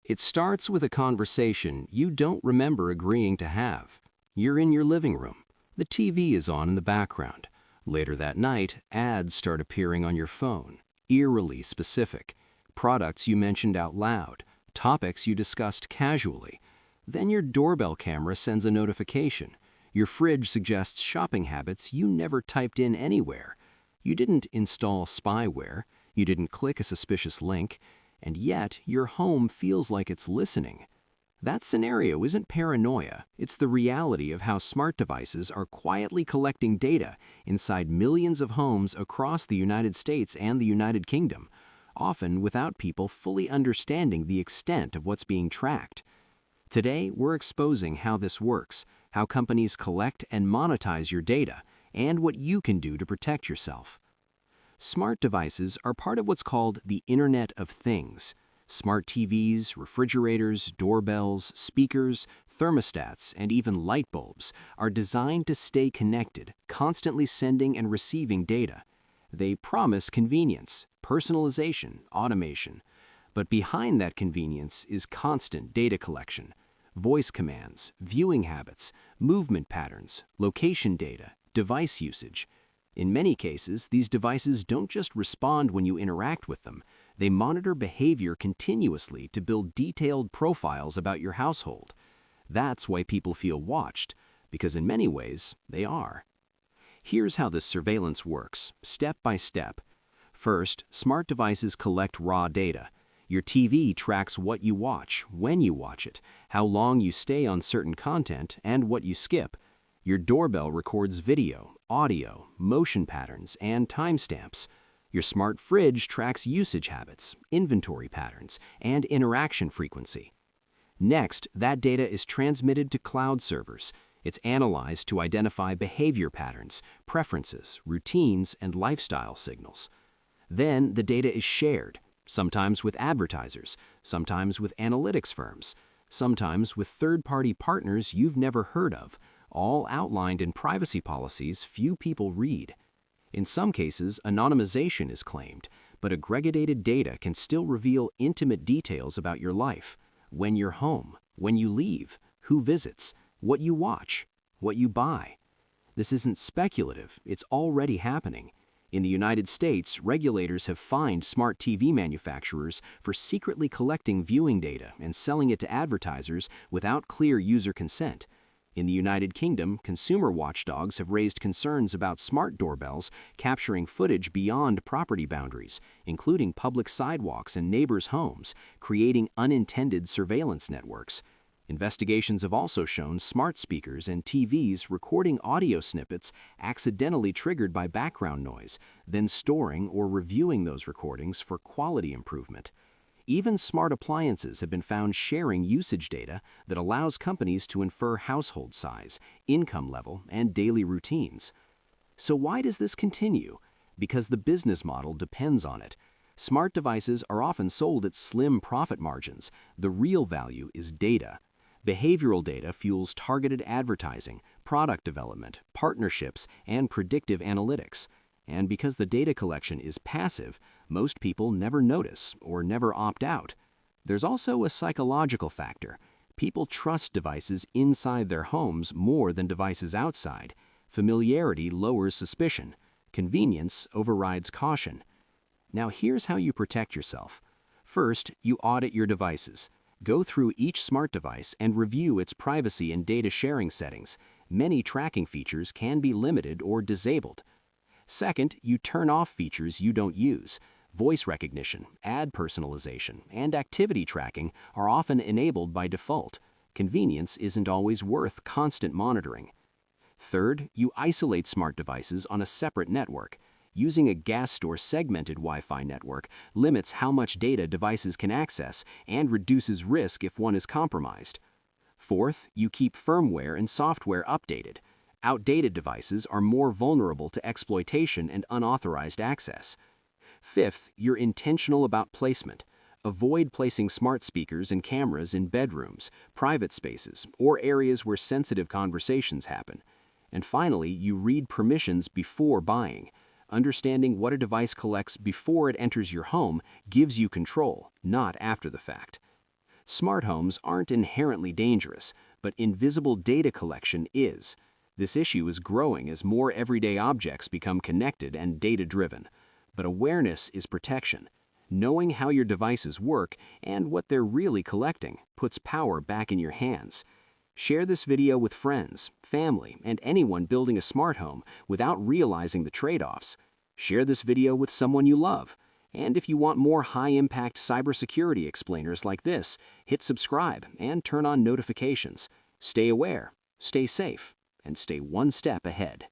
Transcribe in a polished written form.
It starts with a conversation you don't remember agreeing to have. You're in your living room. The TV is on in the background. Later that night, ads start appearing on your phone, eerily specific. Products you mentioned out loud, topics you discussed casually. Then your doorbell camera sends a notification. Your fridge suggests shopping habits you never typed in anywhere. You didn't install spyware. You didn't click a suspicious link. And yet, your home feels like it's listening. That scenario isn't paranoia, it's the reality of how smart devices are quietly collecting data inside millions of homes across the United States and the United Kingdom, often without people fully understanding the extent of what's being tracked. Today, we're exposing how this works, how companies collect and monetize your data, and what you can do to protect yourself. Smart devices are part of what's called the Internet of Things. Smart TVs, refrigerators, doorbells, speakers, thermostats, and even light bulbs are designed to stay connected, constantly sending and receiving data. They promise convenience, personalization, automation. But behind that convenience is constant data collection. Voice commands, viewing habits, movement patterns, location data, device usage. In many cases, these devices don't just respond when you interact with them. They monitor behavior continuously to build detailed profiles about your household. That's why people feel watched, because in many ways, they are. Here's how this surveillance works, step by step. First, smart devices collect raw data. Your TV tracks what you watch, when you watch it, how long you stay on certain content, and what you skip. Your doorbell records video, audio, motion patterns, and timestamps. Your smart fridge tracks usage habits, inventory patterns, and interaction frequency. Next, that data is transmitted to cloud servers. It's analyzed to identify behavior patterns, preferences, routines, and lifestyle signals. Then the data is shared, sometimes with advertisers, sometimes with analytics firms, sometimes with third-party partners you've never heard of, all outlined in privacy policies few people read. In some cases, anonymization is claimed, but aggregated data can still reveal intimate details about your life, when you're home, when you leave, who visits, what you watch, what you buy. This isn't speculative, it's already happening. In the United States, regulators have fined smart TV manufacturers for secretly collecting viewing data and selling it to advertisers without clear user consent. In the United Kingdom, consumer watchdogs have raised concerns about smart doorbells capturing footage beyond property boundaries, including public sidewalks and neighbors' homes, creating unintended surveillance networks. Investigations have also shown smart speakers and TVs recording audio snippets accidentally triggered by background noise, then storing or reviewing those recordings for quality improvement. Even smart appliances have been found sharing usage data that allows companies to infer household size, income level, and daily routines. So why does this continue? Because the business model depends on it. Smart devices are often sold at slim profit margins. The real value is data. Behavioral data fuels targeted advertising, product development, partnerships, and predictive analytics. And because the data collection is passive, most people never notice or never opt out. There's also a psychological factor. People trust devices inside their homes more than devices outside. Familiarity lowers suspicion. Convenience overrides caution. Now here's how you protect yourself. First, you audit your devices. Go through each smart device and review its privacy and data sharing settings. Many tracking features can be limited or disabled. Second, you turn off features you don't use. Voice recognition, ad personalization, and activity tracking are often enabled by default. Convenience isn't always worth constant monitoring. Third, you isolate smart devices on a separate network. Using a guest or segmented Wi-Fi network limits how much data devices can access and reduces risk if one is compromised. Fourth, you keep firmware and software updated. Outdated devices are more vulnerable to exploitation and unauthorized access. Fifth, you're intentional about placement. Avoid placing smart speakers and cameras in bedrooms, private spaces, or areas where sensitive conversations happen. And finally, you read permissions before buying. Understanding what a device collects before it enters your home gives you control, not after the fact. Smart homes aren't inherently dangerous, but invisible data collection is. This issue is growing as more everyday objects become connected and data-driven. But awareness is protection. Knowing how your devices work and what they're really collecting puts power back in your hands. Share this video with friends, family, and anyone building a smart home without realizing the trade-offs. Share this video with someone you love. And if you want more high-impact cybersecurity explainers like this, hit subscribe and turn on notifications. Stay aware, stay safe, and stay one step ahead.